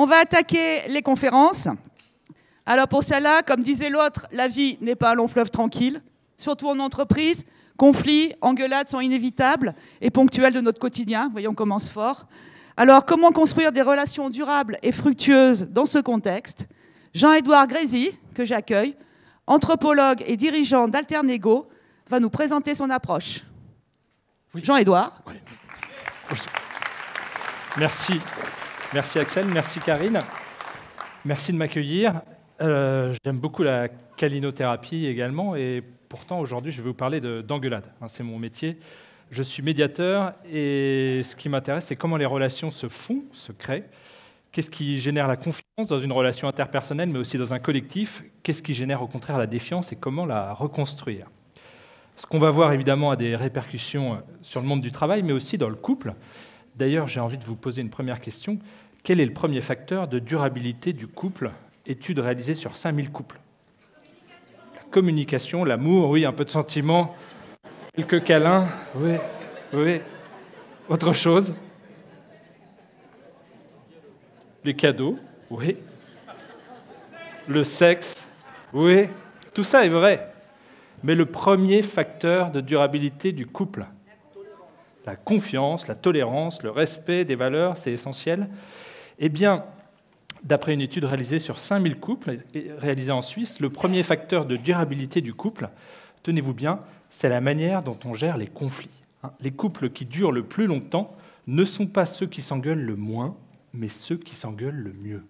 On va attaquer les conférences. Alors pour celle-là, comme disait l'autre, la vie n'est pas un long fleuve tranquille, surtout en entreprise. Conflits, engueulades sont inévitables et ponctuels de notre quotidien. Voyons, on commence fort. Alors, comment construire des relations durables et fructueuses dans ce contexte? Jean-Édouard Grésy, que j'accueille, anthropologue et dirigeant d'Alternego, va nous présenter son approche. Oui. Jean-Édouard. Oui. Merci. Merci Axel, merci Karine. Merci de m'accueillir. J'aime beaucoup la calinothérapie également et pourtant aujourd'hui je vais vous parler d'engueulade. C'est mon métier. Je suis médiateur et ce qui m'intéresse c'est comment les relations se font, se créent. Qu'est-ce qui génère la confiance dans une relation interpersonnelle mais aussi dans un collectif? Qu'est-ce qui génère au contraire la défiance et comment la reconstruire? Ce qu'on va voir évidemment a des répercussions sur le monde du travail mais aussi dans le couple. D'ailleurs j'ai envie de vous poser une première question. Quel est le premier facteur de durabilité du couple? Étude réalisée sur 5000 couples. La communication, l'amour, oui, un peu de sentiment, quelques câlins, oui, oui. Autre chose? Les cadeaux, oui. Le sexe, oui. Tout ça est vrai. Mais le premier facteur de durabilité du couple, la confiance, la tolérance, le respect des valeurs, c'est essentiel. Eh bien, d'après une étude réalisée sur 5000 couples, réalisée en Suisse, le premier facteur de durabilité du couple, tenez-vous bien, c'est la manière dont on gère les conflits. Les couples qui durent le plus longtemps ne sont pas ceux qui s'engueulent le moins, mais ceux qui s'engueulent le mieux.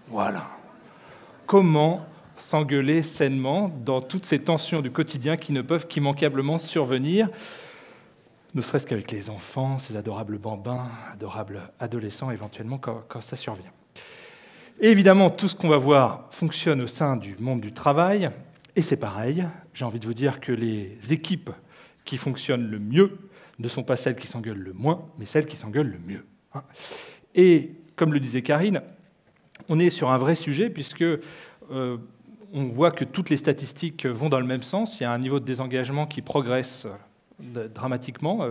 Voilà. Comment s'engueuler sainement dans toutes ces tensions du quotidien qui ne peuvent qu'immanquablement survenir, ne serait-ce qu'avec les enfants, ces adorables bambins, adorables adolescents éventuellement quand ça survient. Et évidemment, tout ce qu'on va voir fonctionne au sein du monde du travail, et c'est pareil, j'ai envie de vous dire que les équipes qui fonctionnent le mieux ne sont pas celles qui s'engueulent le moins, mais celles qui s'engueulent le mieux. Et comme le disait Karine, on est sur un vrai sujet, puisque on voit que toutes les statistiques vont dans le même sens, il y a un niveau de désengagement qui progresse dramatiquement.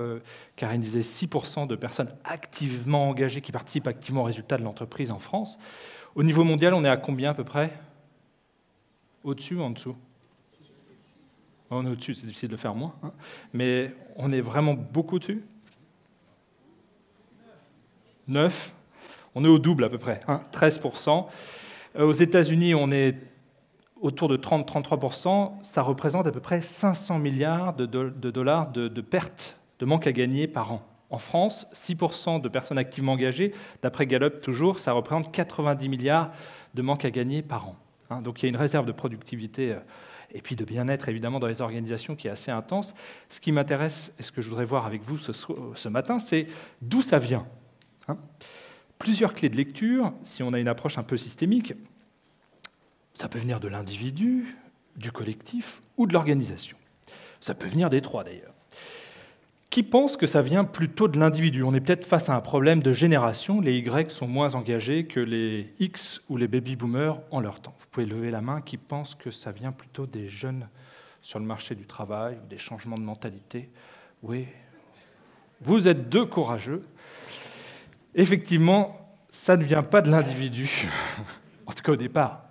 Karine disait 6% de personnes activement engagées qui participent activement aux résultats de l'entreprise en France. Au niveau mondial, on est à combien à peu près? Au-dessus ou en dessous? On est au-dessus, c'est difficile de faire moins, mais on est vraiment beaucoup dessus. 9. On est au double à peu près, 13%. Aux États-Unis, on est autour de 30-33%, ça représente à peu près 500 milliards de dollars de pertes, de manque à gagner par an. En France, 6% de personnes activement engagées, d'après Gallup toujours, ça représente 90 milliards de manque à gagner par an. Donc il y a une réserve de productivité et puis de bien-être évidemment dans les organisations qui est assez intense. Ce qui m'intéresse et ce que je voudrais voir avec vous ce matin, c'est d'où ça vient. Plusieurs clés de lecture, si on a une approche un peu systémique. Ça peut venir de l'individu, du collectif ou de l'organisation. Ça peut venir des trois d'ailleurs. Qui pense que ça vient plutôt de l'individu? On est peut-être face à un problème de génération. Les Y sont moins engagés que les X ou les baby-boomers en leur temps. Vous pouvez lever la main qui pense que ça vient plutôt des jeunes sur le marché du travail ou des changements de mentalité. Oui, vous êtes deux courageux. Effectivement, ça ne vient pas de l'individu. En tout cas, au départ,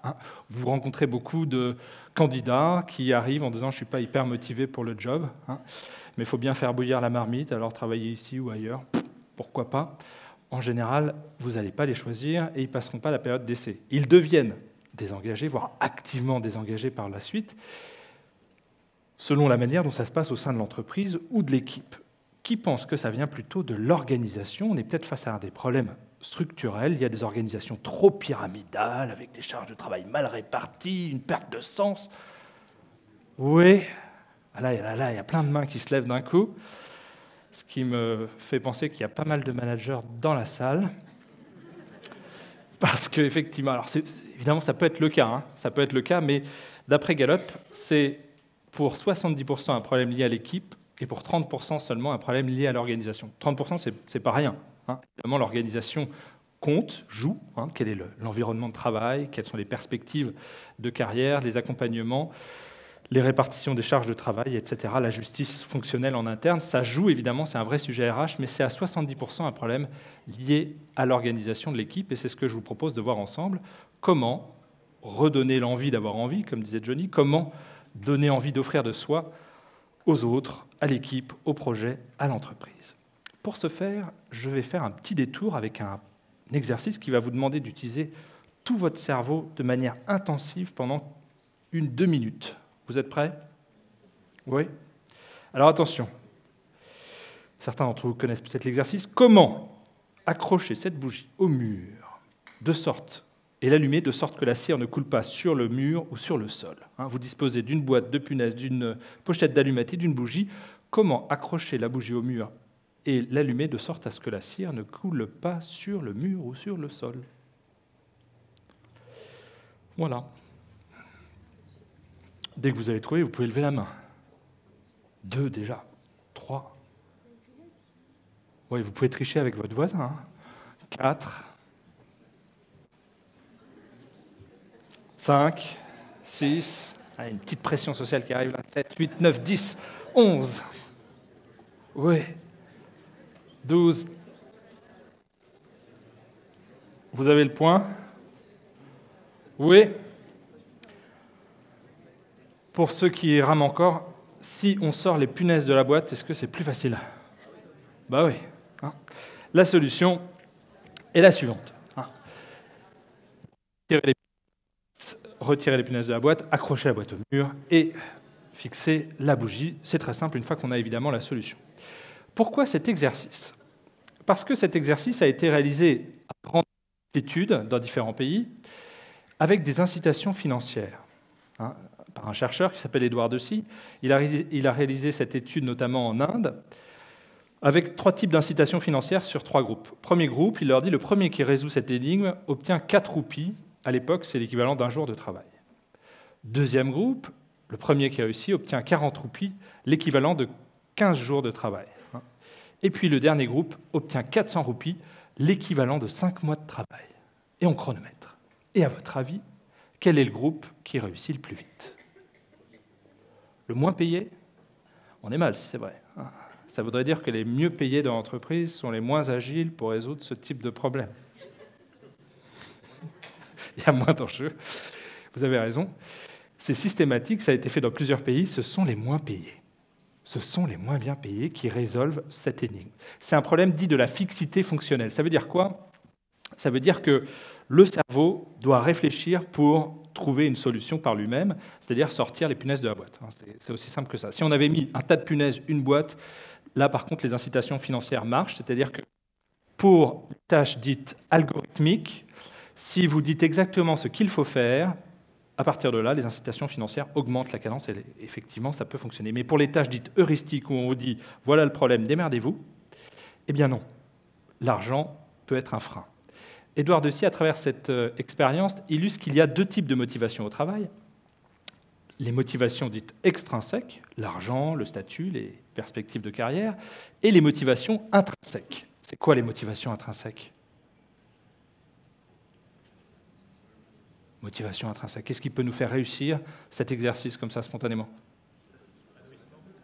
vous rencontrez beaucoup de candidats qui arrivent en disant « je ne suis pas hyper motivé pour le job, mais il faut bien faire bouillir la marmite, alors travailler ici ou ailleurs, pourquoi pas ?» En général, vous n'allez pas les choisir et ils ne passeront pas la période d'essai. Ils deviennent désengagés, voire activement désengagés par la suite, selon la manière dont ça se passe au sein de l'entreprise ou de l'équipe. Qui pense que ça vient plutôt de l'organisation? On est peut-être face à des problèmes structurels. Il y a des organisations trop pyramidales, avec des charges de travail mal réparties, une perte de sens. Oui, là, il y a plein de mains qui se lèvent d'un coup, ce qui me fait penser qu'il y a pas mal de managers dans la salle. Parce qu'effectivement, alors évidemment, ça peut être le cas, ça peut être le cas, mais d'après Gallup, c'est pour 70% un problème lié à l'équipe, et pour 30% seulement un problème lié à l'organisation. 30%, c'est pas rien. Évidemment, l'organisation compte, joue. Quel est l'environnement de travail, quelles sont les perspectives de carrière, les accompagnements. les répartitions des charges de travail, etc., la justice fonctionnelle en interne. Ça joue, évidemment, c'est un vrai sujet RH, mais c'est à 70% un problème lié à l'organisation de l'équipe, et c'est ce que je vous propose de voir ensemble. Comment redonner l'envie d'avoir envie, comme disait Johnny, comment donner envie d'offrir de soi aux autres, à l'équipe, au projet, à l'entreprise. Pour ce faire, je vais faire un petit détour avec un exercice qui va vous demander d'utiliser tout votre cerveau de manière intensive pendant 2 minutes. Vous êtes prêts? Oui? Alors attention, certains d'entre vous connaissent peut-être l'exercice. Comment accrocher cette bougie au mur de sorte et l'allumer de sorte que la cire ne coule pas sur le mur ou sur le sol? Vous disposez d'une boîte de punaises, d'une pochette d'allumettes et d'une bougie. Comment accrocher la bougie au mur et l'allumer de sorte à ce que la cire ne coule pas sur le mur ou sur le sol? Voilà. Dès que vous avez trouvé, vous pouvez lever la main. 2 déjà. 3. Oui, vous pouvez tricher avec votre voisin. 4. 5. 6. Ah, une petite pression sociale qui arrive là. 7, 8, 9, 10, 11. Oui. 12. Vous avez le point? Oui. Pour ceux qui rament encore, si on sort les punaises de la boîte, est-ce que c'est plus facile? Bah oui. La solution est la suivante. Retirer les punaises de la boîte, accrocher la boîte au mur et fixer la bougie. C'est très simple une fois qu'on a évidemment la solution. Pourquoi cet exercice? Parce que cet exercice a été réalisé à grande étude dans différents pays avec des incitations financières. Par un chercheur qui s'appelle Edward Deci. Il a réalisé cette étude notamment en Inde, avec 3 types d'incitations financières sur 3 groupes. Premier groupe, il leur dit le premier qui résout cette énigme obtient 4 roupies. À l'époque, c'est l'équivalent d'1 jour de travail. Deuxième groupe, le premier qui réussit obtient 40 roupies, l'équivalent de 15 jours de travail. Et puis le dernier groupe obtient 400 roupies, l'équivalent de 5 mois de travail. Et on chronomètre. Et à votre avis, quel est le groupe qui réussit le plus vite? Le moins payé? On est mal si c'est vrai. Ça voudrait dire que les mieux payés dans l'entreprise sont les moins agiles pour résoudre ce type de problème. Il y a moins d'enjeux. Vous avez raison. C'est systématique, ça a été fait dans plusieurs pays, ce sont les moins payés. Ce sont les moins bien payés qui résolvent cette énigme. C'est un problème dit de la fixité fonctionnelle. Ça veut dire quoi? Ça veut dire que le cerveau doit réfléchir pour trouver une solution par lui-même, c'est-à-dire sortir les punaises de la boîte. C'est aussi simple que ça. Si on avait mis un tas de punaises, une boîte, là par contre les incitations financières marchent, c'est-à-dire que pour les tâches dites algorithmiques, si vous dites exactement ce qu'il faut faire, à partir de là, les incitations financières augmentent la cadence et effectivement, ça peut fonctionner. Mais pour les tâches dites heuristiques où on vous dit « voilà le problème, démerdez-vous », eh bien non, l'argent peut être un frein. Edward Deci, à travers cette expérience, illustre qu'il y a 2 types de motivations au travail. Les motivations dites extrinsèques, l'argent, le statut, les perspectives de carrière, et les motivations intrinsèques. C'est quoi les motivations intrinsèques? Motivation intrinsèque. Qu'est-ce qui peut nous faire réussir cet exercice comme ça, spontanément?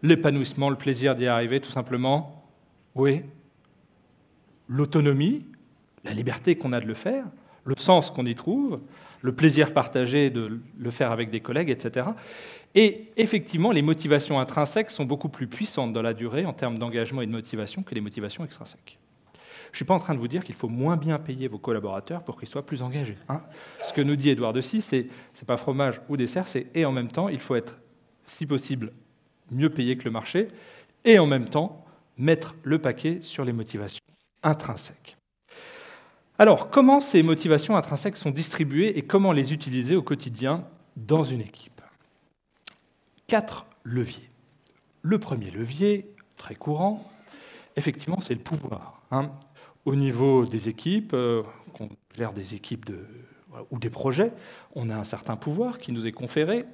L'épanouissement, le plaisir d'y arriver, tout simplement. Oui. L'autonomie, la liberté qu'on a de le faire, le sens qu'on y trouve, le plaisir partagé de le faire avec des collègues, etc. Et effectivement, les motivations intrinsèques sont beaucoup plus puissantes dans la durée en termes d'engagement et de motivation que les motivations extrinsèques. Je ne suis pas en train de vous dire qu'il faut moins bien payer vos collaborateurs pour qu'ils soient plus engagés. Ce que nous dit Edward Deci, c'est pas fromage ou dessert, c'est et en même temps, il faut être, si possible, mieux payé que le marché, et en même temps, mettre le paquet sur les motivations intrinsèques. Alors, comment ces motivations intrinsèques sont distribuées et comment les utiliser au quotidien dans une équipe? 4 leviers. Le premier levier, très courant, effectivement, c'est le pouvoir. Au niveau des équipes, qu'on gère des équipes ou des projets, on a un certain pouvoir qui nous est conféré.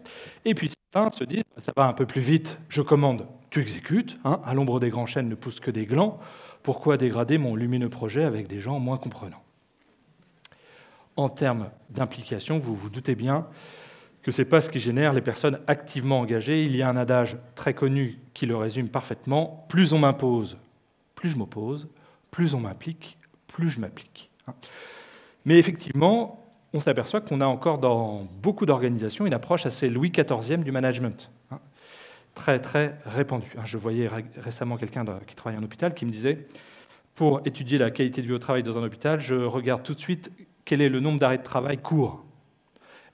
Et puis certains se disent, ça va un peu plus vite, je commande, tu exécutes. À l'ombre des grands chênes ne poussent que des glands. Pourquoi dégrader mon lumineux projet avec des gens moins comprenants? En termes d'implication, vous vous doutez bien que ce n'est pas ce qui génère les personnes activement engagées. Il y a un adage très connu qui le résume parfaitement. Plus on m'impose, plus je m'oppose. Plus on m'implique, plus je m'applique. Mais effectivement, on s'aperçoit qu'on a encore dans beaucoup d'organisations une approche assez Louis XIVe du management. Très, très répandue. Je voyais récemment quelqu'un qui travaille en hôpital qui me disait « Pour étudier la qualité de vie au travail dans un hôpital, je regarde tout de suite quel est le nombre d'arrêts de travail courts. »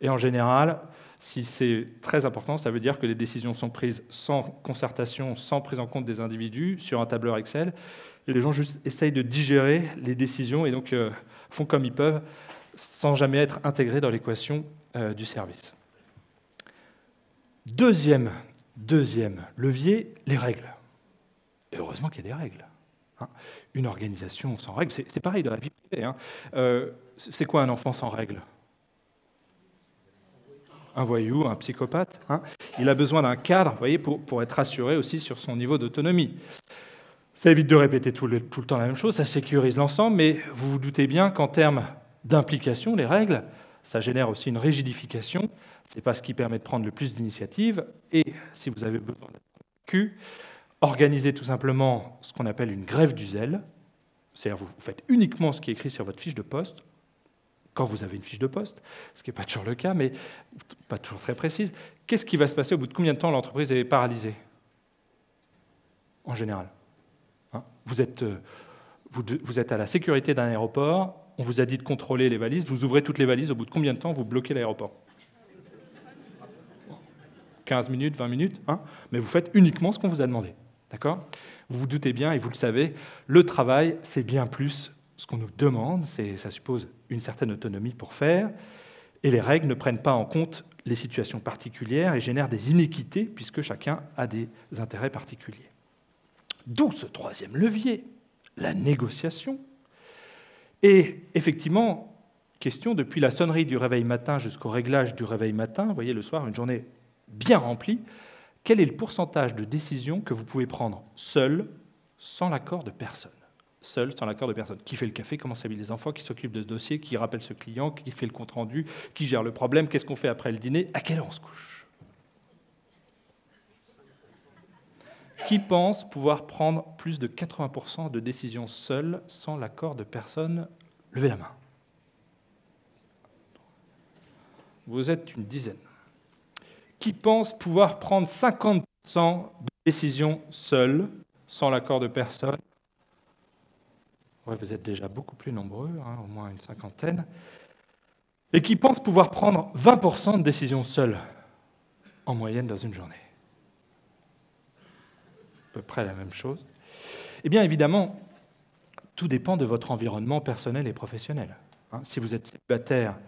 Et en général, si c'est très important, ça veut dire que les décisions sont prises sans concertation, sans prise en compte des individus, sur un tableur Excel, et les gens juste essayent de digérer les décisions et donc font comme ils peuvent, sans jamais être intégrés dans l'équation du service. Deuxième levier, les règles. Et heureusement qu'il y a des règles. Une organisation sans règles, c'est pareil de la vie privée. C'est quoi un enfant sans règles? Un voyou, un psychopathe. Il a besoin d'un cadre, vous voyez, pour être assuré aussi sur son niveau d'autonomie. Ça évite de répéter tout le temps la même chose, ça sécurise l'ensemble, mais vous vous doutez bien qu'en termes d'implication, les règles, ça génère aussi une rigidification. Ce n'est pas ce qui permet de prendre le plus d'initiatives. Et si vous avez besoin d'être convaincu, organisez tout simplement ce qu'on appelle une grève du zèle. C'est-à-dire vous faites uniquement ce qui est écrit sur votre fiche de poste, quand vous avez une fiche de poste, ce qui n'est pas toujours le cas, mais pas toujours très précise. Qu'est-ce qui va se passer au bout de combien de temps l'entreprise est paralysée? En général. Vous êtes à la sécurité d'un aéroport, on vous a dit de contrôler les valises, vous ouvrez toutes les valises, au bout de combien de temps vous bloquez l'aéroport? 15 minutes, 20 minutes, mais vous faites uniquement ce qu'on vous a demandé. D'accord? Vous vous doutez bien, et vous le savez, le travail, c'est bien plus ce qu'on nous demande, ça suppose une certaine autonomie pour faire, et les règles ne prennent pas en compte les situations particulières et génèrent des inéquités, puisque chacun a des intérêts particuliers. D'où ce troisième levier, la négociation. Et effectivement, question, depuis la sonnerie du réveil matin jusqu'au réglage du réveil matin, vous voyez le soir, une journée bien remplie, quel est le pourcentage de décisions que vous pouvez prendre seul, sans l'accord de personne? Seul, sans l'accord de personne. Qui fait le café, comment s'habillent les enfants, qui s'occupe de ce dossier, qui rappelle ce client, qui fait le compte-rendu, qui gère le problème, qu'est-ce qu'on fait après le dîner, à quelle heure on se couche? Qui pense pouvoir prendre plus de 80% de décisions seules, sans l'accord de personne? Levez la main. Vous êtes une dizaine. Qui pense pouvoir prendre 50% de décisions seules, sans l'accord de personne? Ouais, vous êtes déjà beaucoup plus nombreux, au moins une cinquantaine. Et qui pense pouvoir prendre 20% de décisions seules, en moyenne dans une journée? À peu près la même chose. Eh bien, évidemment, tout dépend de votre environnement personnel et professionnel. Si vous êtes célibataire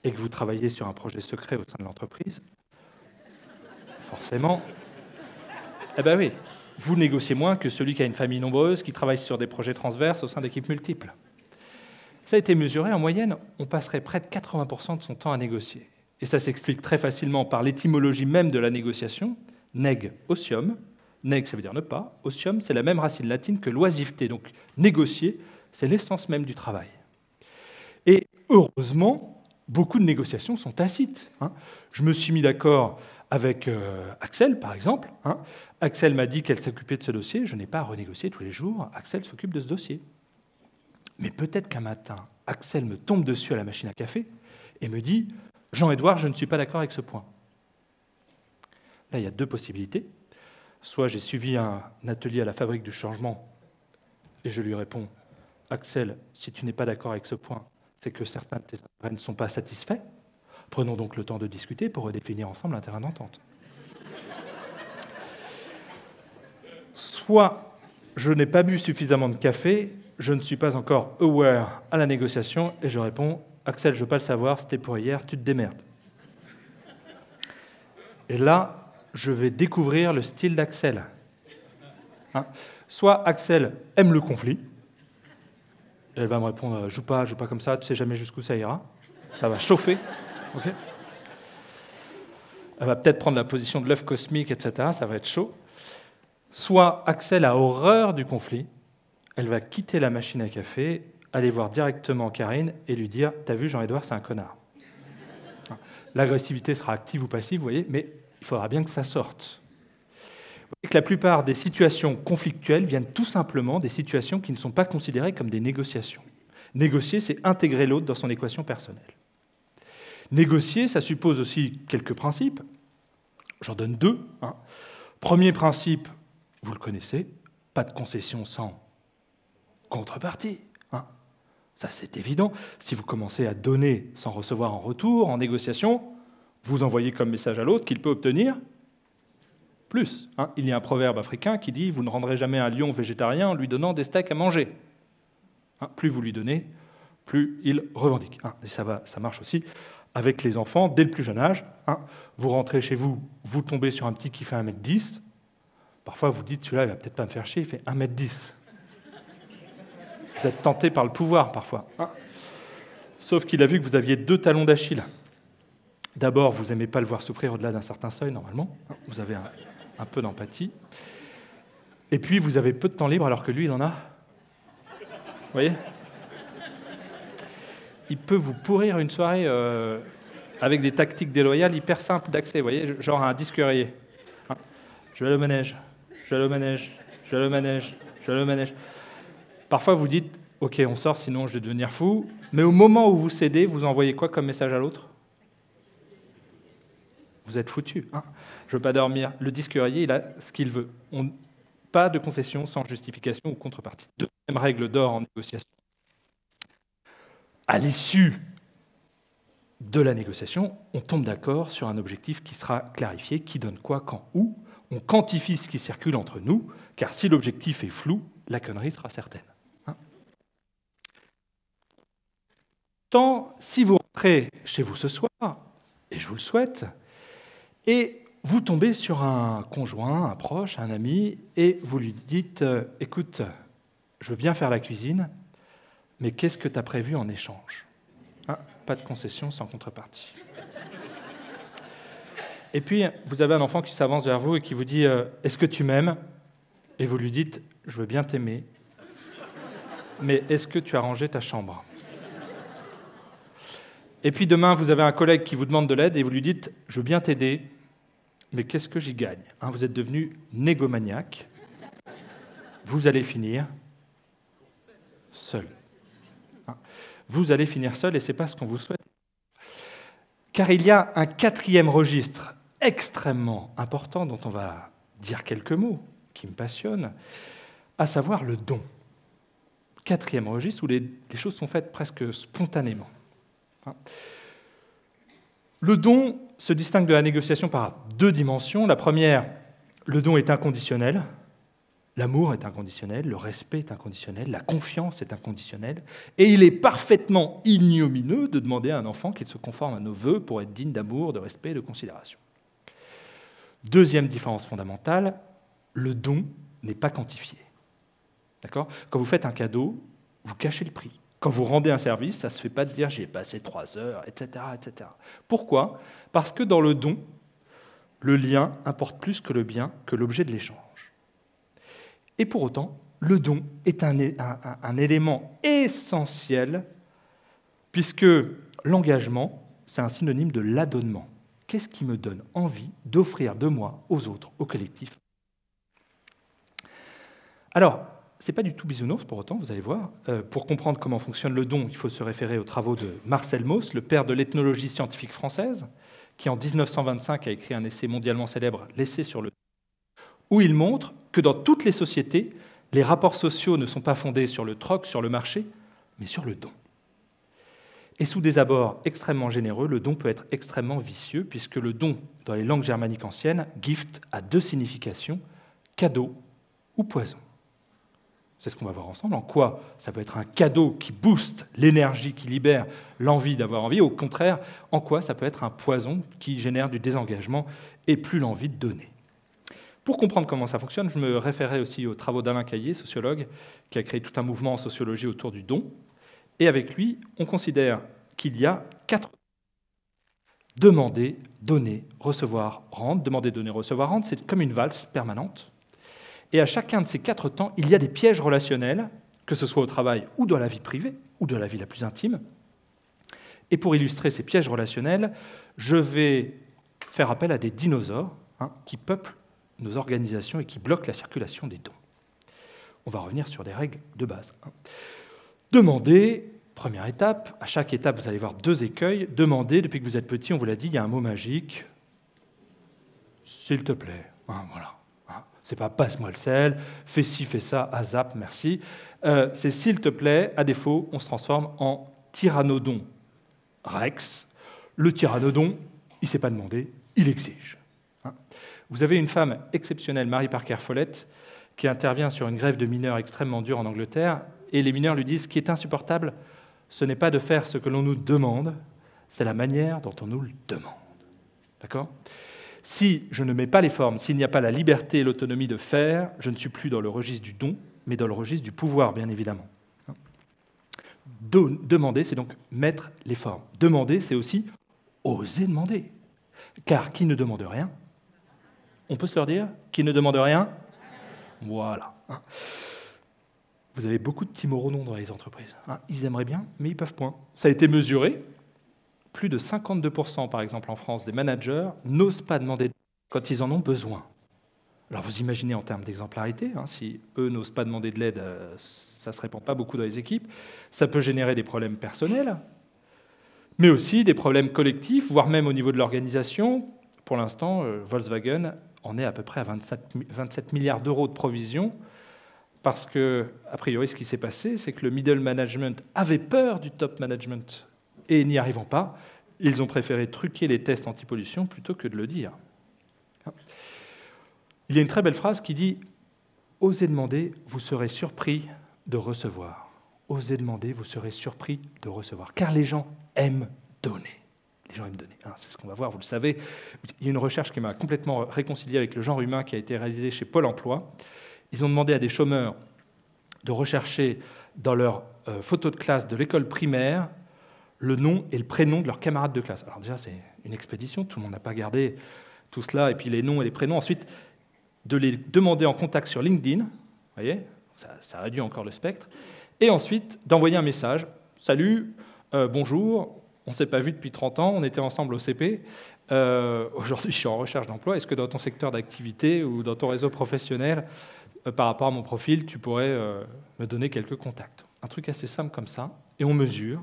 et que vous travaillez sur un projet secret au sein de l'entreprise, forcément, oui, vous négociez moins que celui qui a une famille nombreuse, qui travaille sur des projets transverses au sein d'équipes multiples. Ça a été mesuré, en moyenne, on passerait près de 80% de son temps à négocier. Et ça s'explique très facilement par l'étymologie même de la négociation, neg ocium. Neg, ça veut dire ne pas. Ocium, c'est la même racine latine que l'oisiveté. Donc, négocier, c'est l'essence même du travail. Et heureusement, beaucoup de négociations sont tacites. Je me suis mis d'accord avec Axel, par exemple. Axel m'a dit qu'elle s'occupait de ce dossier. Je n'ai pas à renégocier tous les jours. Axel s'occupe de ce dossier. Mais peut-être qu'un matin, Axel me tombe dessus à la machine à café et me dit « Jean-Édouard, je ne suis pas d'accord avec ce point. » Là, il y a deux possibilités. Soit j'ai suivi un atelier à la Fabrique du Changement et je lui réponds « Axel, si tu n'es pas d'accord avec ce point, c'est que certains de tes intérêts ne sont pas satisfaits. Prenons donc le temps de discuter pour redéfinir ensemble un terrain d'entente. » Soit je n'ai pas bu suffisamment de café, je ne suis pas encore aware à la négociation et je réponds « Axel, je ne veux pas le savoir, c'était pour hier, tu te démerdes. » Et là, je vais découvrir le style d'Axel. Soit Axel aime le conflit, et elle va me répondre « joue pas comme ça, tu sais jamais jusqu'où ça ira. » Ça va chauffer. Okay, elle va peut-être prendre la position de l'œuf cosmique, etc. Ça va être chaud. Soit Axel a horreur du conflit, elle va quitter la machine à café, aller voir directement Karine et lui dire « T'as vu, Jean-Édouard, c'est un connard. » l'agressivité sera active ou passive, vous voyez, mais il faudra bien que ça sorte. Vous voyez que la plupart des situations conflictuelles viennent tout simplement des situations qui ne sont pas considérées comme des négociations. Négocier, c'est intégrer l'autre dans son équation personnelle. Négocier, ça suppose aussi quelques principes. J'en donne deux. Premier principe, vous le connaissez, pas de concession sans contrepartie. Ça, c'est évident. Si vous commencez à donner sans recevoir en retour, en négociation, vous envoyez comme message à l'autre qu'il peut obtenir plus. Il y a un proverbe africain qui dit « Vous ne rendrez jamais un lion végétarien en lui donnant des steaks à manger. » Plus vous lui donnez, plus il revendique. Et ça marche aussi avec les enfants dès le plus jeune âge. Vous rentrez chez vous, vous tombez sur un petit qui fait 1m10. Parfois, vous dites, celui-là, il va peut-être pas me faire chier, il fait 1m10. Vous êtes tenté par le pouvoir, parfois. Sauf qu'il a vu que vous aviez 2 talons d'Achille. D'abord, vous n'aimez pas le voir souffrir au-delà d'un certain seuil, normalement. Vous avez un peu d'empathie. Et puis, vous avez peu de temps libre, alors que lui, il en a. Vous voyez ? Il peut vous pourrir une soirée avec des tactiques déloyales hyper simples d'accès, vous voyez, genre un disque rayé. Je vais aller au manège, je vais aller au manège, je vais aller au manège, je vais aller au manège. Parfois, vous dites, OK, on sort, sinon je vais devenir fou. Mais au moment où vous cédez, vous envoyez quoi comme message à l'autre ? Vous êtes foutu. Je ne veux pas dormir. Le disque rayé, il a ce qu'il veut. Pas de concession sans justification ou contrepartie. Deuxième règle d'or en négociation. À l'issue de la négociation, on tombe d'accord sur un objectif qui sera clarifié, qui donne quoi, quand, où. On quantifie ce qui circule entre nous, car si l'objectif est flou, la connerie sera certaine. Tant si vous rentrez chez vous ce soir, et je vous le souhaite, et vous tombez sur un conjoint, un proche, un ami, et vous lui dites « Écoute, je veux bien faire la cuisine, mais qu'est-ce que tu as prévu en échange ?» Pas de concession sans contrepartie. Et puis, vous avez un enfant qui s'avance vers vous et qui vous dit « Est-ce que tu m'aimes ?» Et vous lui dites « Je veux bien t'aimer, mais est-ce que tu as rangé ta chambre ?» Et puis demain, vous avez un collègue qui vous demande de l'aide et vous lui dites « Je veux bien t'aider, mais qu'est-ce que j'y gagne ?» Vous êtes devenu négomaniaque. Vous allez finir seul. Vous allez finir seul et ce n'est pas ce qu'on vous souhaite. Car il y a un 4e registre extrêmement important dont on va dire quelques mots, qui me passionne, à savoir le don. 4e registre où les choses sont faites presque spontanément. Le don se distingue de la négociation par 2 dimensions. La première, le don est inconditionnel. L'amour est inconditionnel, le respect est inconditionnel, la confiance est inconditionnelle. Et il est parfaitement ignomineux de demander à un enfant qu'il se conforme à nos vœux pour être digne d'amour, de respect et de considération. 2e différence fondamentale, le don n'est pas quantifié. D'accord ? Quand vous faites un cadeau, vous cachez le prix. Quand vous rendez un service, ça ne se fait pas de dire « j'ai passé 3 heures », etc., etc. Pourquoi ? Parce que dans le don, le lien importe plus que le bien, que l'objet de l'échange. Et pour autant, le don est un élément essentiel, puisque l'engagement, c'est un synonyme de l'adonnement. Qu'est-ce qui me donne envie d'offrir de moi aux autres, au collectif ? Alors, ce n'est pas du tout bisounours pour autant, vous allez voir. Pour comprendre comment fonctionne le don, il faut se référer aux travaux de Marcel Mauss, le père de l'ethnologie scientifique française, qui en 1925 a écrit un essai mondialement célèbre, l'essai sur le don, où il montre que dans toutes les sociétés, les rapports sociaux ne sont pas fondés sur le troc, sur le marché, mais sur le don. Et sous des abords extrêmement généreux, le don peut être extrêmement vicieux, puisque le don, dans les langues germaniques anciennes, gift a 2 significations, cadeau ou poison. C'est ce qu'on va voir ensemble, en quoi ça peut être un cadeau qui booste l'énergie, qui libère l'envie d'avoir envie, au contraire, en quoi ça peut être un poison qui génère du désengagement et plus l'envie de donner. Pour comprendre comment ça fonctionne, je me référais aussi aux travaux d'Alain Caillé, sociologue, qui a créé tout un mouvement en sociologie autour du don. Et avec lui, on considère qu'il y a 4 demander, donner, recevoir, rendre. Demander, donner, recevoir, rendre, c'est comme une valse permanente. Et à chacun de ces 4 temps, il y a des pièges relationnels, que ce soit au travail ou dans la vie privée, ou dans la vie la plus intime. Et pour illustrer ces pièges relationnels, je vais faire appel à des dinosaures qui peuplent nos organisations et qui bloquent la circulation des dons. On va revenir sur des règles de base. Demandez, première étape, à chaque étape, vous allez voir 2 écueils. Demandez, depuis que vous êtes petit, on vous l'a dit, il y a un mot magique. S'il te plaît. Voilà. C'est pas passe-moi le sel, fais ci, fais ça, azap, merci. C'est s'il te plaît, à défaut, on se transforme en tyrannodon rex. Le tyrannodon, il ne s'est pas demandé, il exige. Vous avez une femme exceptionnelle, Mary Parker Follett, qui intervient sur une grève de mineurs extrêmement dure en Angleterre, et les mineurs lui disent « Ce qui est insupportable, ce n'est pas de faire ce que l'on nous demande, c'est la manière dont on nous le demande. » D'accord ? Si je ne mets pas les formes, s'il n'y a pas la liberté et l'autonomie de faire, je ne suis plus dans le registre du don, mais dans le registre du pouvoir, bien évidemment. Demander, c'est donc mettre les formes. Demander, c'est aussi oser demander. Car qui ne demande rien, on peut se leur dire, qui ne demande rien, voilà. Vous avez beaucoup de timoronons dans les entreprises. Ils aimeraient bien, mais ils ne peuvent point. Ça a été mesuré. Plus de 52%, par exemple, en France, des managers n'osent pas demander quand ils en ont besoin. Alors vous imaginez en termes d'exemplarité, si eux n'osent pas demander de l'aide, ça ne se répand pas beaucoup dans les équipes. Ça peut générer des problèmes personnels, mais aussi des problèmes collectifs, voire même au niveau de l'organisation. Pour l'instant, Volkswagen en est à peu près à 27 milliards d'euros de provisions, parce que, a priori, ce qui s'est passé, c'est que le middle management avait peur du top management. Et n'y arrivant pas, ils ont préféré truquer les tests anti-pollution plutôt que de le dire. Il y a une très belle phrase qui dit « Osez demander, vous serez surpris de recevoir. Osez demander, vous serez surpris de recevoir. » Car les gens aiment donner. Les gens aiment donner. C'est ce qu'on va voir, vous le savez. Il y a une recherche qui m'a complètement réconcilié avec le genre humain qui a été réalisée chez Pôle emploi. Ils ont demandé à des chômeurs de rechercher dans leur photo de classe de l'école primaire le nom et le prénom de leurs camarades de classe. Alors déjà, c'est une expédition, tout le monde n'a pas gardé tout cela, et puis les noms et les prénoms. Ensuite, de les demander en contact sur LinkedIn, vous voyez, ça réduit encore le spectre, et ensuite d'envoyer un message. « Salut, bonjour, on ne s'est pas vu depuis 30 ans, on était ensemble au CP, aujourd'hui je suis en recherche d'emploi, est-ce que dans ton secteur d'activité ou dans ton réseau professionnel, par rapport à mon profil, tu pourrais me donner quelques contacts ?» Un truc assez simple comme ça, et on mesure.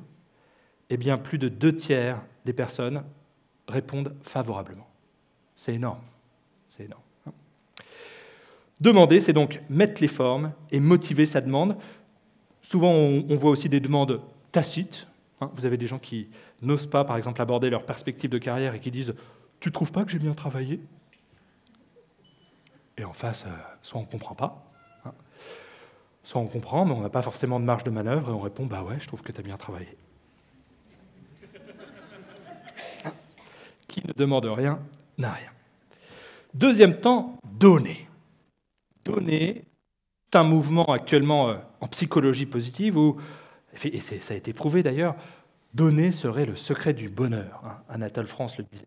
Eh bien, plus de 2/3 des personnes répondent favorablement. C'est énorme. C'est énorme. Demander, c'est donc mettre les formes et motiver sa demande. Souvent, on voit aussi des demandes tacites. Vous avez des gens qui n'osent pas, par exemple, aborder leur perspective de carrière et qui disent « Tu ne trouves pas que j'ai bien travaillé ?» Et en face, soit on ne comprend pas, soit on comprend, mais on n'a pas forcément de marge de manœuvre, et on répond « Bah ouais, je trouve que tu as bien travaillé. » Qui ne demande rien n'a rien. Deuxième temps, donner. Donner, c'est un mouvement actuellement en psychologie positive où, et ça a été prouvé d'ailleurs, donner serait le secret du bonheur. Anatole France le disait.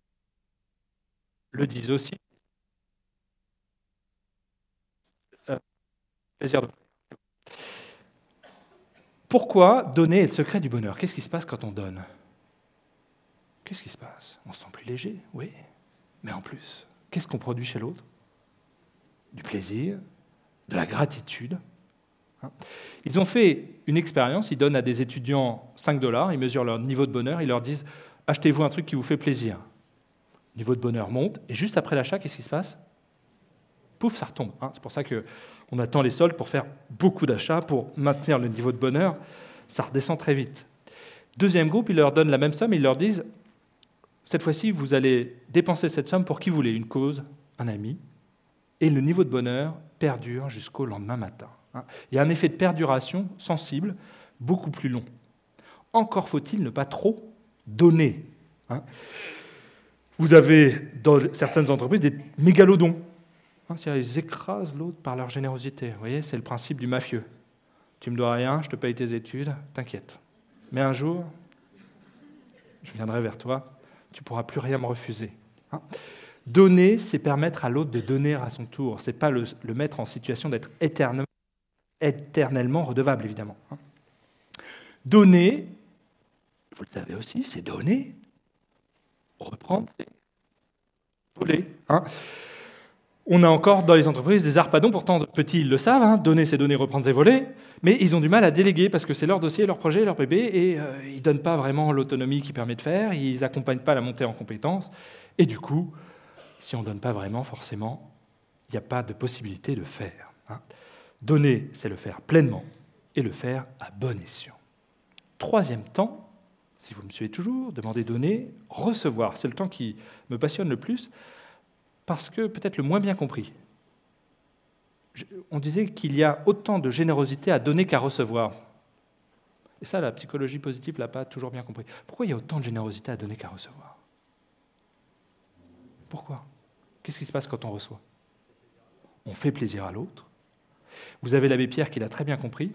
Le disent aussi. Plaisir de... Pourquoi donner est le secret du bonheur? Qu'est-ce qui se passe quand on donne? Qu'est-ce qui se passe? On se sent plus léger, oui. Mais en plus, qu'est-ce qu'on produit chez l'autre? Du plaisir, de la gratitude. Ils ont fait une expérience, ils donnent à des étudiants 5 $, ils mesurent leur niveau de bonheur, ils leur disent « Achetez-vous un truc qui vous fait plaisir ». Le niveau de bonheur monte, et juste après l'achat, qu'est-ce qui se passe? Pouf, ça retombe. C'est pour ça qu'on attend les soldes pour faire beaucoup d'achats, pour maintenir le niveau de bonheur. Ça redescend très vite. Deuxième groupe, ils leur donnent la même somme, ils leur disent « Cette fois-ci, vous allez dépenser cette somme pour qui vous voulez, une cause, un ami ». Et le niveau de bonheur perdure jusqu'au lendemain matin. Il y a un effet de perduration sensible, beaucoup plus long. Encore faut-il ne pas trop donner. Vous avez dans certaines entreprises des mégalodons. C'est-à-dire ils écrasent l'autre par leur générosité. Vous voyez, c'est le principe du mafieux. Tu me dois rien, je te paye tes études, t'inquiète. Mais un jour, je viendrai vers toi, tu ne pourras plus rien me refuser. Donner, c'est permettre à l'autre de donner à son tour. Ce n'est pas le mettre en situation d'être éternellement redevable, évidemment. Donner, vous le savez aussi, c'est donner. reprendre, c'est voler. On a encore dans les entreprises des arpadons, pourtant petits ils le savent, donner c'est donner, reprendre c'est voler, mais ils ont du mal à déléguer parce que c'est leur dossier, leur projet, leur bébé, et ils ne donnent pas vraiment l'autonomie qui permet de faire, ils n'accompagnent pas la montée en compétences, et du coup, si on ne donne pas vraiment, forcément, il n'y a pas de possibilité de faire. Donner, c'est le faire pleinement, et le faire à bon escient. Troisième temps, si vous me suivez toujours, demander, donner, recevoir, c'est le temps qui me passionne le plus, parce que peut-être le moins bien compris. On disait qu'il y a autant de générosité à donner qu'à recevoir. Et ça, la psychologie positive ne l'a pas toujours bien compris. Pourquoi il y a autant de générosité à donner qu'à recevoir? Pourquoi? Qu'est-ce qui se passe quand on reçoit? On fait plaisir à l'autre. Vous avez l'abbé Pierre qui l'a très bien compris.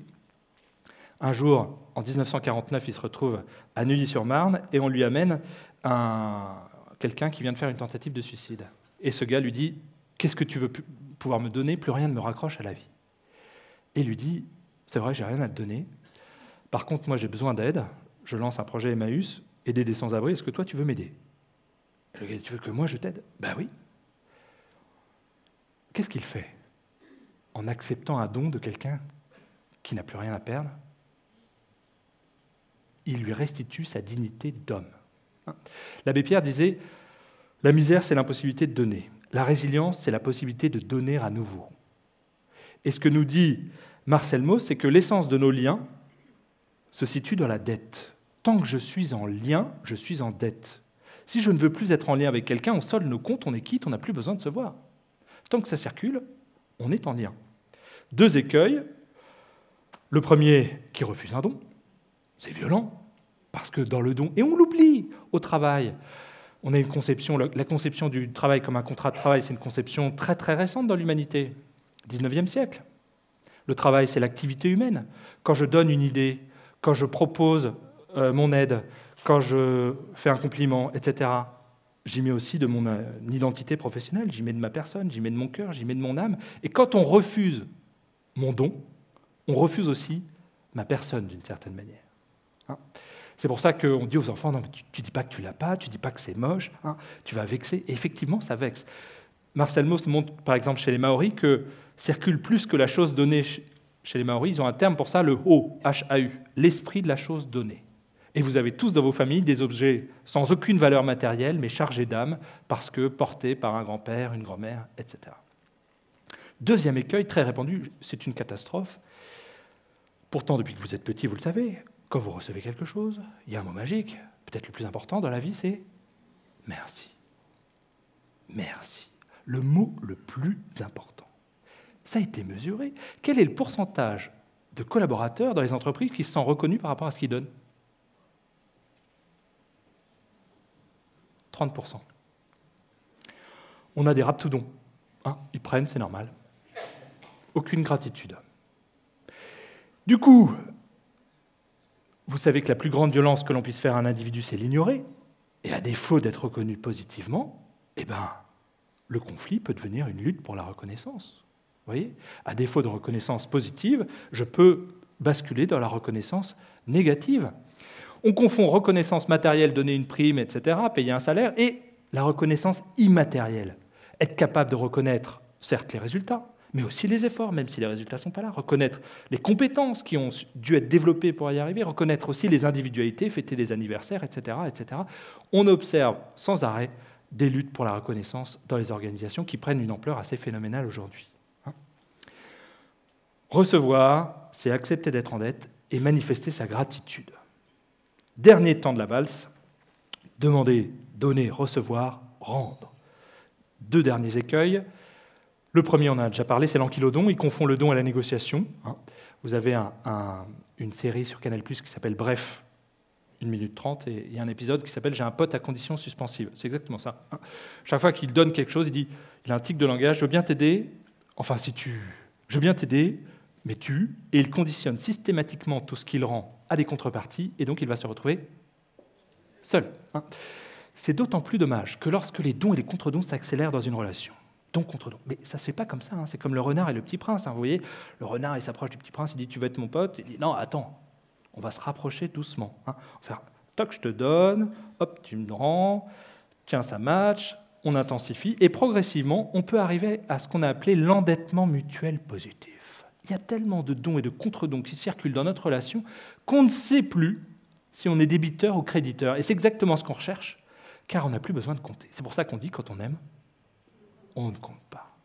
Un jour, en 1949, il se retrouve à Neuilly-sur-Marne et on lui amène quelqu'un qui vient de faire une tentative de suicide. Et ce gars lui dit « Qu'est-ce que tu veux pouvoir me donner? Plus rien ne me raccroche à la vie. » Et il lui dit « C'est vrai, j'ai rien à te donner. Par contre, moi, j'ai besoin d'aide. Je lance un projet Emmaüs, aider des sans-abri. Est-ce que toi, tu veux m'aider ?» Le gars dit « Tu veux que moi, je t'aide ?»« Ben oui. » Qu'est-ce qu'il fait en acceptant un don de quelqu'un qui n'a plus rien à perdre? Il lui restitue sa dignité d'homme. L'abbé Pierre disait « La misère, c'est l'impossibilité de donner. La résilience, c'est la possibilité de donner à nouveau. » Et ce que nous dit Marcel Mauss, c'est que l'essence de nos liens se situe dans la dette. Tant que je suis en lien, je suis en dette. Si je ne veux plus être en lien avec quelqu'un, on solde nos comptes, on est quitte, on n'a plus besoin de se voir. Tant que ça circule, on est en lien. Deux écueils. Le premier, qui refuse un don. C'est violent, parce que dans le don, et on l'oublie au travail, on a une conception, la conception du travail comme un contrat de travail, c'est une conception très très récente dans l'humanité, 19e siècle. Le travail, c'est l'activité humaine. Quand je donne une idée, quand je propose mon aide, quand je fais un compliment, etc., j'y mets aussi de mon identité professionnelle, j'y mets de ma personne, j'y mets de mon cœur, j'y mets de mon âme. Et quand on refuse mon don, on refuse aussi ma personne d'une certaine manière. C'est pour ça qu'on dit aux enfants, non, mais tu ne dis pas que tu ne l'as pas, tu ne dis pas que c'est moche, tu vas vexer. Et effectivement, ça vexe. Marcel Mauss nous montre, par exemple, chez les Maoris, que circule plus que la chose donnée chez les Maoris. Ils ont un terme pour ça, le H, H-A-U, l'esprit de la chose donnée. Et vous avez tous dans vos familles des objets sans aucune valeur matérielle, mais chargés d'âme, parce que portés par un grand-père, une grand-mère, etc. Deuxième écueil, très répandu, c'est une catastrophe. Pourtant, depuis que vous êtes petit, vous le savez, quand vous recevez quelque chose, il y a un mot magique, peut-être le plus important dans la vie, c'est « merci ». Merci. Le mot le plus important. Ça a été mesuré. Quel est le pourcentage de collaborateurs dans les entreprises qui se sentent reconnus par rapport à ce qu'ils donnent? 30%. On a des raptoudons. Ils prennent, c'est normal. Aucune gratitude. Du coup, vous savez que la plus grande violence que l'on puisse faire à un individu, c'est l'ignorer. Et à défaut d'être reconnu positivement, le conflit peut devenir une lutte pour la reconnaissance. Vous voyez ? À défaut de reconnaissance positive, je peux basculer dans la reconnaissance négative. On confond reconnaissance matérielle, donner une prime, etc., payer un salaire, et la reconnaissance immatérielle. Être capable de reconnaître, certes, les résultats, mais aussi les efforts, même si les résultats ne sont pas là. Reconnaître les compétences qui ont dû être développées pour y arriver, reconnaître aussi les individualités, fêter les anniversaires, etc., etc. On observe sans arrêt des luttes pour la reconnaissance dans les organisations qui prennent une ampleur assez phénoménale aujourd'hui. Recevoir, c'est accepter d'être en dette et manifester sa gratitude. Dernier temps de la valse, demander, donner, recevoir, rendre. Deux derniers écueils. Le premier, on en a déjà parlé, c'est l'ankylodon. Il confond le don et la négociation. Vous avez une série sur Canal+ qui s'appelle Bref, 1 minute 30, et il y a un épisode qui s'appelle « J'ai un pote à condition suspensive ». C'est exactement ça. Chaque fois qu'il donne quelque chose, il a un tic de langage, « Je veux bien t'aider, je veux bien t'aider, mais tu... » Et il conditionne systématiquement tout ce qu'il rend à des contreparties, et donc il va se retrouver seul. C'est d'autant plus dommage que lorsque les dons et les contre-dons s'accélèrent dans une relation. Don contre don. Mais ça ne se fait pas comme ça. C'est comme le renard et le petit prince. Vous voyez, le renard, il s'approche du petit prince, il dit « Tu veux être mon pote ?» Il dit « Non, attends, on va se rapprocher doucement. On va faire « Toc, je te donne, hop, tu me rends, Tiens, ça match, on intensifie, et progressivement, on peut arriver à ce qu'on a appelé l'endettement mutuel positif. Il y a tellement de dons et de contre-dons qui circulent dans notre relation qu'on ne sait plus si on est débiteur ou créditeur. Et c'est exactement ce qu'on recherche, car on n'a plus besoin de compter. C'est pour ça qu'on dit, quand on aime, on ne compte pas.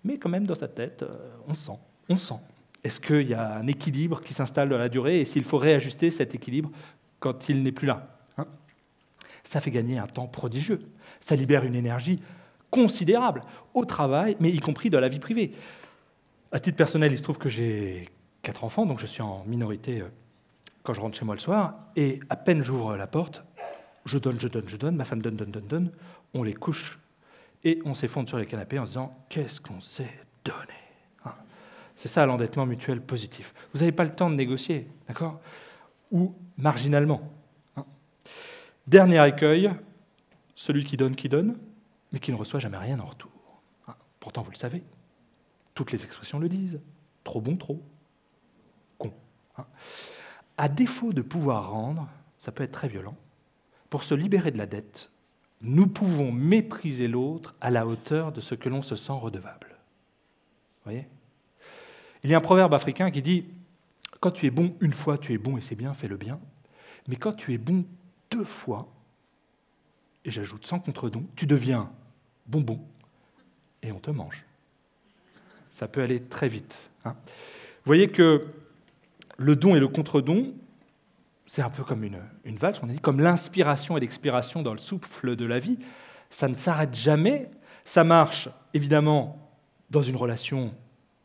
Mais quand même, dans sa tête, on sent. Est-ce qu'il y a un équilibre qui s'installe dans la durée, et s'il faut réajuster cet équilibre quand il n'est plus là, hein? Ça fait gagner un temps prodigieux. Ça libère une énergie considérable au travail, mais y compris dans la vie privée. À titre personnel, il se trouve que j'ai 4 enfants, donc je suis en minorité quand je rentre chez moi le soir, et à peine j'ouvre la porte, je donne, ma femme donne, on les couche, et on s'effondre sur les canapés en se disant « qu'est-ce qu'on s'est donné ?» C'est ça l'endettement mutuel positif. Vous n'avez pas le temps de négocier, d'accord? Ou marginalement. Dernier écueil, celui qui donne, mais qui ne reçoit jamais rien en retour. Pourtant, vous le savez, toutes les expressions le disent. Trop bon, trop con. À défaut de pouvoir rendre, ça peut être très violent, pour se libérer de la dette, nous pouvons mépriser l'autre à la hauteur de ce que l'on se sent redevable. Vous voyez ? Il y a un proverbe africain qui dit « Quand tu es bon une fois, tu es bon et c'est bien, fais le bien. Mais quand tu es bon 2 fois, et j'ajoute sans contre-don, tu deviens bonbon et on te mange. » Ça peut aller très vite. Vous voyez que le don et le contre-don, c'est un peu comme une valse, on a dit, comme l'inspiration et l'expiration dans le souffle de la vie. Ça ne s'arrête jamais. Ça marche, évidemment, dans une relation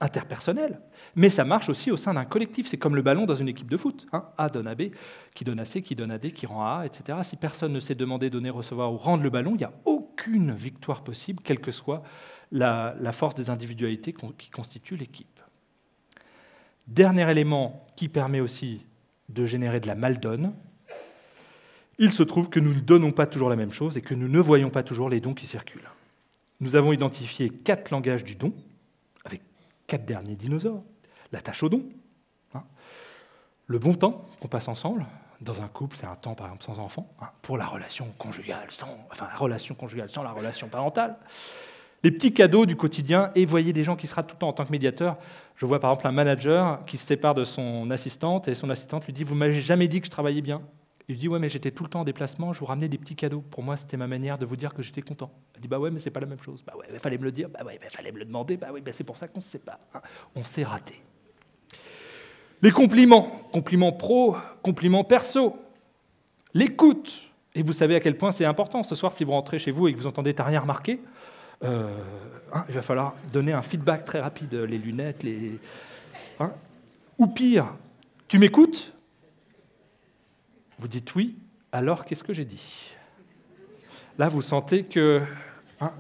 interpersonnelle, mais ça marche aussi au sein d'un collectif. C'est comme le ballon dans une équipe de foot. A donne à B, qui donne à C, qui donne à D, qui rend à A, etc. Si personne ne sait demander, donner, recevoir ou rendre le ballon, il n'y a aucune victoire possible, quelle que soit la force des individualités qui constituent l'équipe. Dernier élément qui permet aussi de générer de la maldonne, il se trouve que nous ne donnons pas toujours la même chose et que nous ne voyons pas toujours les dons qui circulent. Nous avons identifié 4 langages du don, avec 4 derniers dinosaures. L'attache au don, le bon temps qu'on passe ensemble. Dans un couple, c'est un temps, par exemple, sans enfant, pour la relation conjugale, la relation conjugale sans la relation parentale. Les petits cadeaux du quotidien, et voyez des gens qui se ratent tout le temps en tant que médiateur. Je vois par exemple un manager qui se sépare de son assistante, et son assistante lui dit « Vous ne m'avez jamais dit que je travaillais bien ?» Il lui dit « Ouais, mais j'étais tout le temps en déplacement, je vous ramenais des petits cadeaux. Pour moi, c'était ma manière de vous dire que j'étais content. » Elle dit « Bah ouais, mais c'est pas la même chose. » « Bah ouais, il fallait me le dire. » « Bah ouais, il fallait me le demander. » « Bah oui, c'est pour ça qu'on se sépare. » On s'est raté. Les compliments pro, compliments perso, l'écoute. Et vous savez à quel point c'est important. Ce soir, si vous rentrez chez vous et que vous entendez « T'as rien remarqué ?» il va falloir donner un feedback très rapide, les lunettes, ou pire, tu m'écoutes? Vous dites oui, alors qu'est-ce que j'ai dit? Là, vous sentez que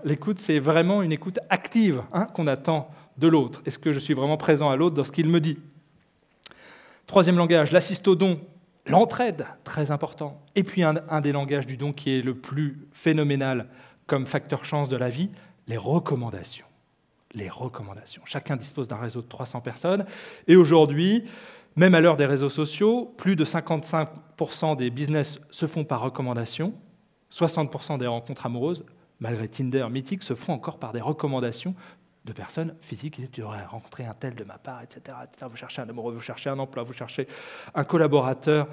l'écoute, c'est vraiment une écoute active qu'on attend de l'autre. Est-ce que je suis vraiment présent à l'autre dans ce qu'il me dit? 3e langage, l'assistodon, l'entraide, très important. Et puis un des langages du don qui est le plus phénoménal comme facteur chance de la vie, les recommandations. Les recommandations. Chacun dispose d'un réseau de 300 personnes. Et aujourd'hui, même à l'heure des réseaux sociaux, plus de 55% des business se font par recommandation. 60% des rencontres amoureuses, malgré Tinder mythique, se font encore par des recommandations de personnes physiques qui disent « Tu devrais rencontrer un tel de ma part, etc. Vous cherchez un amoureux, vous cherchez un emploi, vous cherchez un collaborateur,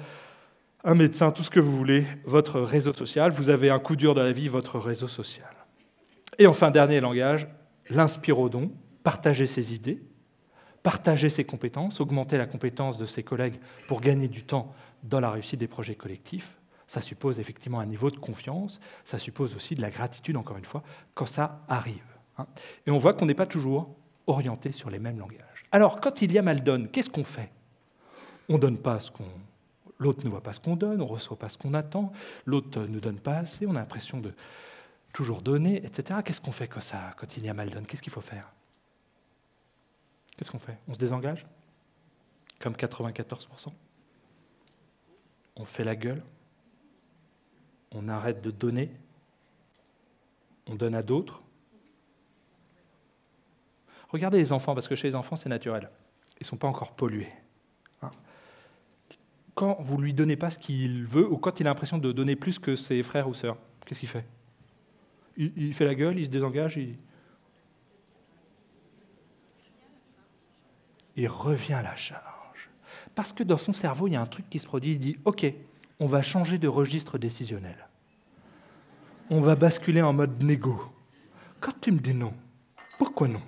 un médecin, tout ce que vous voulez, votre réseau social. Vous avez un coup dur dans la vie, votre réseau social. » Et enfin, dernier langage, l'inspirodon, partager ses idées, partager ses compétences, augmenter la compétence de ses collègues pour gagner du temps dans la réussite des projets collectifs. Ça suppose effectivement un niveau de confiance, ça suppose aussi de la gratitude, encore une fois, quand ça arrive. Et on voit qu'on n'est pas toujours orienté sur les mêmes langages. Alors, quand il y a maldonne, qu'est-ce qu'on fait? On ne donne pas ce qu'on... L'autre ne voit pas ce qu'on donne, on ne reçoit pas ce qu'on attend, l'autre ne donne pas assez, on a l'impression de toujours donner, etc. Qu'est-ce qu'on fait quand il y a maldonne? Qu'est-ce qu'il faut faire? Qu'est-ce qu'on fait? On se désengage? Comme 94%? On fait la gueule? On arrête de donner? On donne à d'autres? Regardez les enfants, parce que chez les enfants, c'est naturel. Ils ne sont pas encore pollués. Quand vous ne lui donnez pas ce qu'il veut, ou quand il a l'impression de donner plus que ses frères ou sœurs, qu'est-ce qu'il fait? Il fait la gueule, il se désengage, il revient à la charge. Parce que dans son cerveau, il y a un truc qui se produit, il dit « Ok, on va changer de registre décisionnel. On va basculer en mode négo. Quand tu me dis non, pourquoi non ?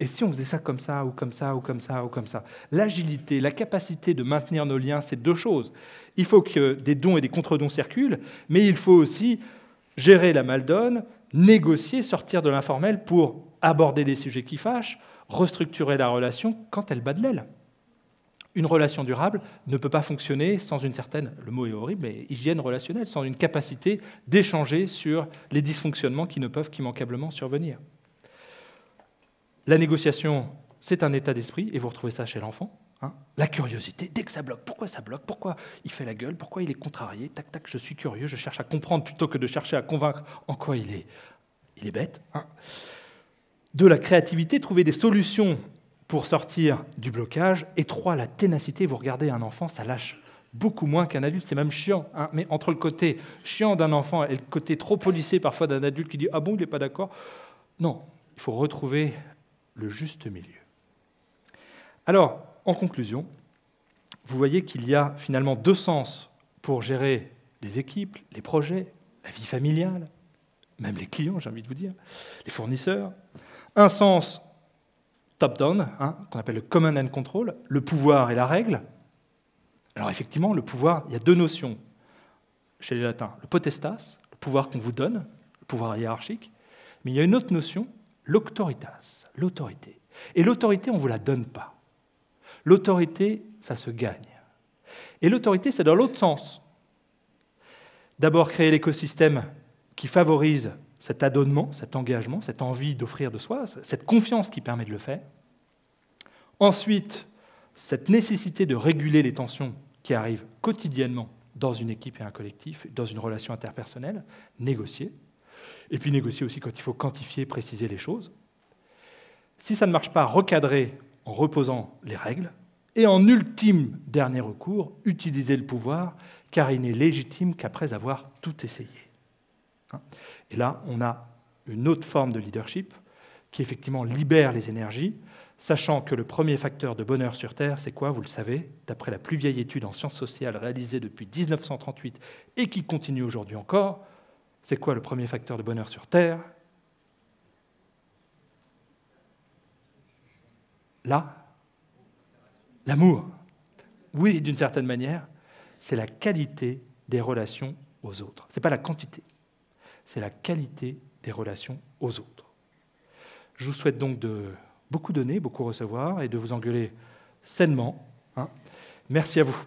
Et si on faisait ça comme ça, ou comme ça, ou comme ça, ou comme ça ?» L'agilité, la capacité de maintenir nos liens, c'est deux choses. Il faut que des dons et des contre-dons circulent, mais il faut aussi gérer la mal-donne, négocier, sortir de l'informel pour aborder les sujets qui fâchent, restructurer la relation quand elle bat de l'aile. Une relation durable ne peut pas fonctionner sans une certaine, le mot est horrible, mais hygiène relationnelle, sans une capacité d'échanger sur les dysfonctionnements qui ne peuvent qu'immanquablement survenir. La négociation, c'est un état d'esprit, et vous retrouvez ça chez l'enfant. La curiosité, dès que ça bloque, pourquoi ça bloque, pourquoi il fait la gueule, pourquoi il est contrarié, tac, tac, je suis curieux, je cherche à comprendre plutôt que de chercher à convaincre en quoi il est bête. De la créativité, trouver des solutions pour sortir du blocage. Et 3, la ténacité. Vous regardez un enfant, ça lâche beaucoup moins qu'un adulte, c'est même chiant. Mais entre le côté chiant d'un enfant et le côté trop policé parfois d'un adulte qui dit « Ah bon, il n'est pas d'accord ?» Non, il faut retrouver le juste milieu. Alors, en conclusion, vous voyez qu'il y a finalement 2 sens pour gérer les équipes, les projets, la vie familiale, même les clients, j'ai envie de vous dire, les fournisseurs. Un sens top-down, qu'on appelle le command and control, le pouvoir et la règle. Alors effectivement, le pouvoir, il y a 2 notions chez les latins. Le potestas, le pouvoir qu'on vous donne, le pouvoir hiérarchique, mais il y a une autre notion, l'auctoritas, l'autorité. Et l'autorité, on ne vous la donne pas. L'autorité, ça se gagne. Et l'autorité, c'est dans l'autre sens. D'abord, créer l'écosystème qui favorise cet adonnement, cet engagement, cette envie d'offrir de soi, cette confiance qui permet de le faire. Ensuite, cette nécessité de réguler les tensions qui arrivent quotidiennement dans une équipe et un collectif, dans une relation interpersonnelle, négocier. Et puis négocier aussi quand il faut quantifier, préciser les choses. Si ça ne marche pas, recadrer en reposant les règles. Et en ultime dernier recours, utiliser le pouvoir, car il n'est légitime qu'après avoir tout essayé. Et là, on a une autre forme de leadership qui effectivement libère les énergies, sachant que le premier facteur de bonheur sur Terre, c'est quoi ? Vous le savez, d'après la plus vieille étude en sciences sociales réalisée depuis 1938 et qui continue aujourd'hui encore, c'est quoi le premier facteur de bonheur sur Terre ? Là, l'amour. Oui, d'une certaine manière, c'est la qualité des relations aux autres. Ce n'est pas la quantité, c'est la qualité des relations aux autres. Je vous souhaite donc de beaucoup donner, beaucoup recevoir et de vous engueuler sainement. Merci à vous.